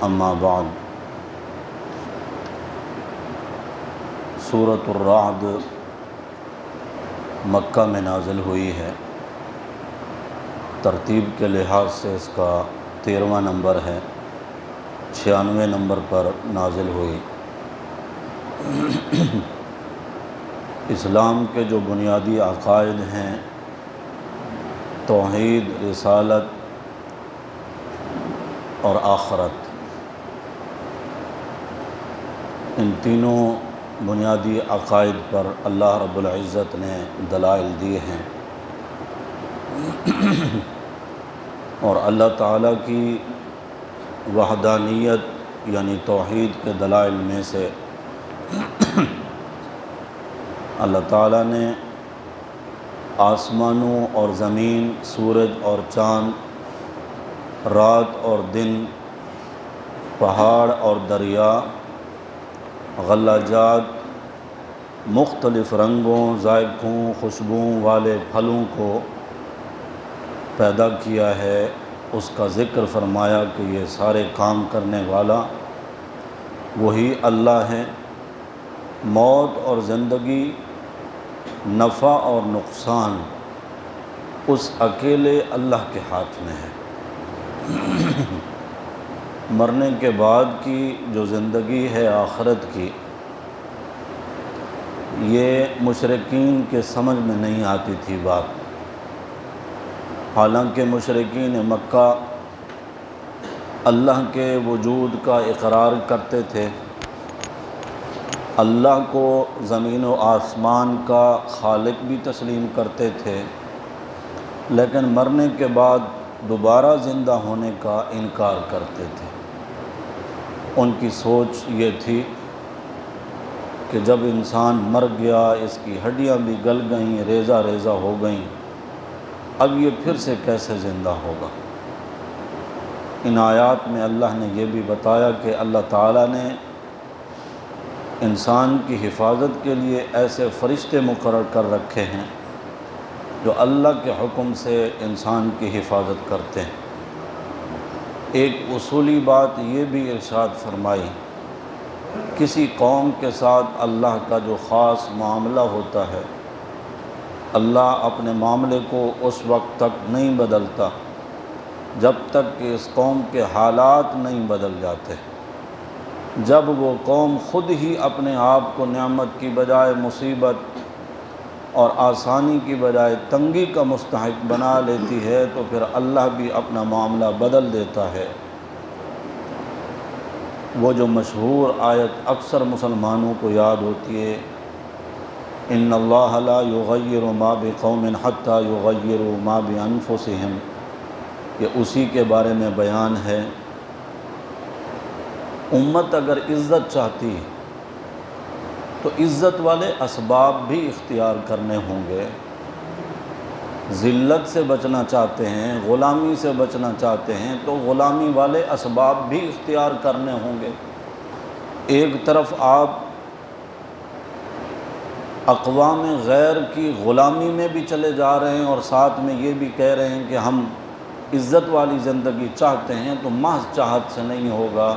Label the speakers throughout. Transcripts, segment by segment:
Speaker 1: اما بعد، سورۃ الرعد مکہ میں نازل ہوئی ہے۔ ترتیب کے لحاظ سے اس کا 13واں نمبر ہے، 96 نمبر پر نازل ہوئی۔ اسلام کے جو بنیادی عقائد ہیں، توحید، رسالت اور آخرت، ان تینوں بنیادی عقائد پر اللہ رب العزت نے دلائل دیے ہیں، اور اللہ تعالیٰ کی وحدانیت یعنی توحید کے دلائل میں سے اللہ تعالیٰ نے آسمانوں اور زمین، سورج اور چاند، رات اور دن، پہاڑ اور دریا، غلہ جات، مختلف رنگوں، ذائقوں، خوشبوؤں والے پھلوں کو پیدا کیا ہے۔ اس کا ذکر فرمایا کہ یہ سارے کام کرنے والا وہی اللہ ہے۔ موت اور زندگی، نفع اور نقصان اس اکیلے اللہ کے ہاتھ میں ہے۔ مرنے کے بعد کی جو زندگی ہے آخرت کی، یہ مشرکین کے سمجھ میں نہیں آتی تھی بات۔ حالانکہ مشرکین مکہ اللہ کے وجود کا اقرار کرتے تھے، اللہ کو زمین و آسمان کا خالق بھی تسلیم کرتے تھے، لیکن مرنے کے بعد دوبارہ زندہ ہونے کا انکار کرتے تھے۔ ان کی سوچ یہ تھی کہ جب انسان مر گیا، اس کی ہڈیاں بھی گل گئیں، ریزہ ریزہ ہو گئیں، اب یہ پھر سے کیسے زندہ ہوگا؟ ان آیات میں اللہ نے یہ بھی بتایا کہ اللہ تعالیٰ نے انسان کی حفاظت کے لیے ایسے فرشتے مقرر کر رکھے ہیں جو اللہ کے حکم سے انسان کی حفاظت کرتے ہیں۔ ایک اصولی بات یہ بھی ارشاد فرمائی، کسی قوم کے ساتھ اللہ کا جو خاص معاملہ ہوتا ہے، اللہ اپنے معاملے کو اس وقت تک نہیں بدلتا جب تک کہ اس قوم کے حالات نہیں بدل جاتے۔ جب وہ قوم خود ہی اپنے آپ کو نعمت کی بجائے مصیبت اور آسانی کی بجائے تنگی کا مستحق بنا لیتی ہے تو پھر اللہ بھی اپنا معاملہ بدل دیتا ہے۔ وہ جو مشہور آیت اکثر مسلمانوں کو یاد ہوتی ہے، ان اللہ لا یغیر ما بقوم حتی یغیروا ما بانفسہم، یہ اسی کے بارے میں بیان ہے۔ امت اگر عزت چاہتی تو عزت والے اسباب بھی اختیار کرنے ہوں گے۔ ذلت سے بچنا چاہتے ہیں، غلامی سے بچنا چاہتے ہیں تو غلامی والے اسباب بھی اختیار کرنے ہوں گے۔ ایک طرف آپ اقوام غیر کی غلامی میں بھی چلے جا رہے ہیں اور ساتھ میں یہ بھی کہہ رہے ہیں کہ ہم عزت والی زندگی چاہتے ہیں، تو محض چاہت سے نہیں ہوگا،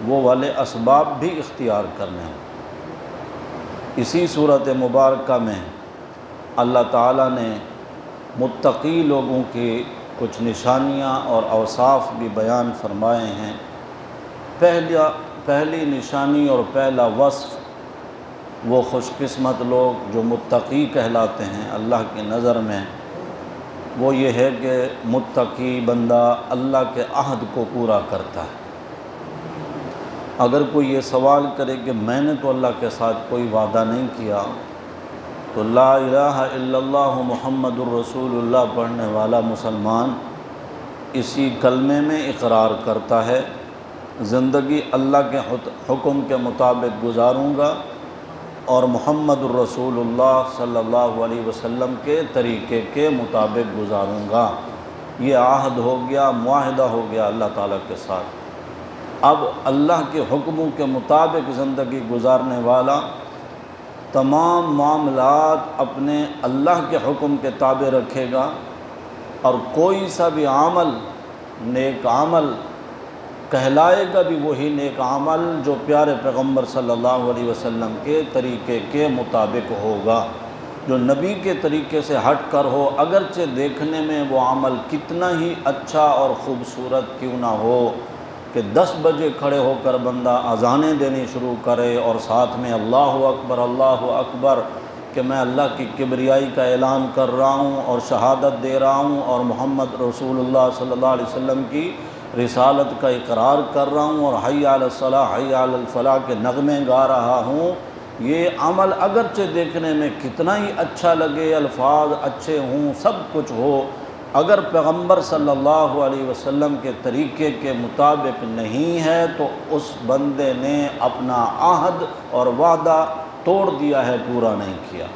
Speaker 1: وہ والے اسباب بھی اختیار کرنے ہوں۔ اسی صورت مبارکہ میں اللہ تعالیٰ نے متقی لوگوں کی کچھ نشانیاں اور اوصاف بھی بیان فرمائے ہیں۔ پہلی نشانی اور پہلا وصف وہ خوش قسمت لوگ جو متقی کہلاتے ہیں اللہ کی نظر میں، وہ یہ ہے کہ متقی بندہ اللہ کے عہد کو پورا کرتا ہے۔ اگر کوئی یہ سوال کرے کہ میں نے تو اللہ کے ساتھ کوئی وعدہ نہیں کیا، تو لا الہ الا اللہ محمد الرسول اللہ پڑھنے والا مسلمان اسی کلمے میں اقرار کرتا ہے، زندگی اللہ کے حکم کے مطابق گزاروں گا اور محمد الرسول اللہ صلی اللہ علیہ وسلم کے طریقے کے مطابق گزاروں گا۔ یہ عہد ہو گیا، معاہدہ ہو گیا اللہ تعالیٰ کے ساتھ۔ اب اللہ کے حکموں کے مطابق زندگی گزارنے والا تمام معاملات اپنے اللہ کے حکم کے تابع رکھے گا، اور کوئی سا بھی عمل، نیک عمل کہلائے گا بھی وہی نیک عمل جو پیارے پیغمبر صلی اللہ علیہ وسلم کے طریقے کے مطابق ہوگا، جو نبی کے طریقے سے ہٹ کر ہو، اگرچہ دیکھنے میں وہ عمل کتنا ہی اچھا اور خوبصورت کیوں نہ ہو، کہ 10 بجے کھڑے ہو کر بندہ اذانیں دینی شروع کرے اور ساتھ میں اللہ اکبر کہ میں اللہ کی کبریائی کا اعلان کر رہا ہوں اور شہادت دے رہا ہوں اور محمد رسول اللہ صلی اللہ علیہ وسلم کی رسالت کا اقرار کر رہا ہوں اور حی علی الصلاح حی علی الفلاح کے نغمے گا رہا ہوں، یہ عمل اگرچہ دیکھنے میں کتنا ہی اچھا لگے، الفاظ اچھے ہوں، سب کچھ ہو، اگر پیغمبر صلی اللہ علیہ وسلم کے طریقے کے مطابق نہیں ہے تو اس بندے نے اپنا عہد اور وعدہ توڑ دیا ہے، پورا نہیں کیا۔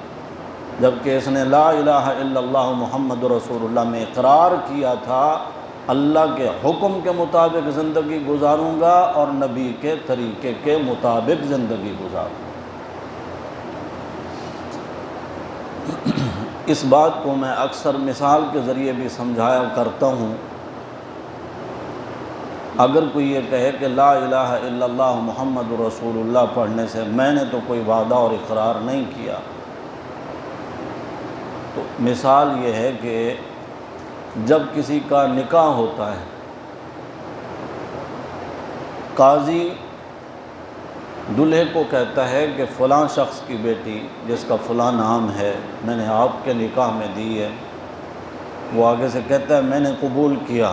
Speaker 1: جبکہ اس نے لا الہ الا اللہ محمد رسول اللہ میں اقرار کیا تھا، اللہ کے حکم کے مطابق زندگی گزاروں گا اور نبی کے طریقے کے مطابق زندگی گزاروں گا۔ اس بات کو میں اکثر مثال کے ذریعے بھی سمجھایا کرتا ہوں۔ اگر کوئی یہ کہے کہ لا الہ الا اللہ محمد رسول اللہ پڑھنے سے میں نے تو کوئی وعدہ اور اقرار نہیں کیا، تو مثال یہ ہے کہ جب کسی کا نکاح ہوتا ہے، قاضی دلہے کو کہتا ہے کہ فلاں شخص کی بیٹی جس کا فلاں نام ہے میں نے آپ کے نکاح میں دی ہے، وہ آگے سے کہتا ہے میں نے قبول کیا،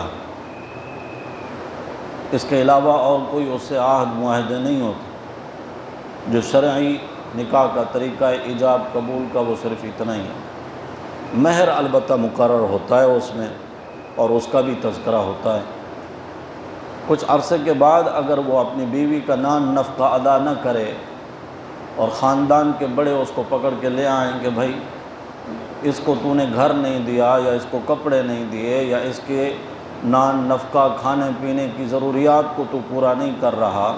Speaker 1: اس کے علاوہ اور کوئی اس سے عہد معاہدے نہیں ہوتے۔ جو شرعی نکاح کا طریقہ ایجاب قبول کا وہ صرف اتنا ہی ہے، مہر البتہ مقرر ہوتا ہے اس میں اور اس کا بھی تذکرہ ہوتا ہے۔ کچھ عرصے کے بعد اگر وہ اپنی بیوی کا نان نفقہ ادا نہ کرے اور خاندان کے بڑے اس کو پکڑ کے لے آئیں کہ بھائی اس کو تو نے گھر نہیں دیا یا اس کو کپڑے نہیں دیے یا اس کے نان نفقہ کھانے پینے کی ضروریات کو تو پورا نہیں کر رہا،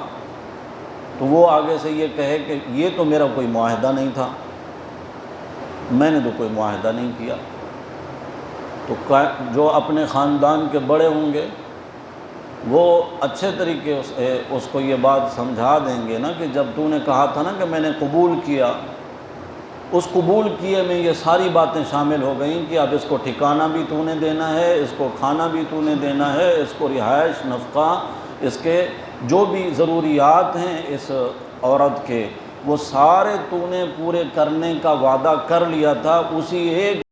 Speaker 1: تو وہ آگے سے یہ کہے کہ یہ تو میرا کوئی معاہدہ نہیں تھا، میں نے تو کوئی معاہدہ نہیں کیا، تو جو اپنے خاندان کے بڑے ہوں گے وہ اچھے طریقے سے اس کو یہ بات سمجھا دیں گے نا کہ جب تو نے کہا تھا نا کہ میں نے قبول کیا، اس قبول کیے میں یہ ساری باتیں شامل ہو گئیں کہ اب اس کو ٹھکانہ بھی تو نے دینا ہے، اس کو کھانا بھی تو نے دینا ہے، اس کو رہائش نفقہ، اس کے جو بھی ضروریات ہیں اس عورت کے وہ سارے تو نے پورے کرنے کا وعدہ کر لیا تھا، اسی ایک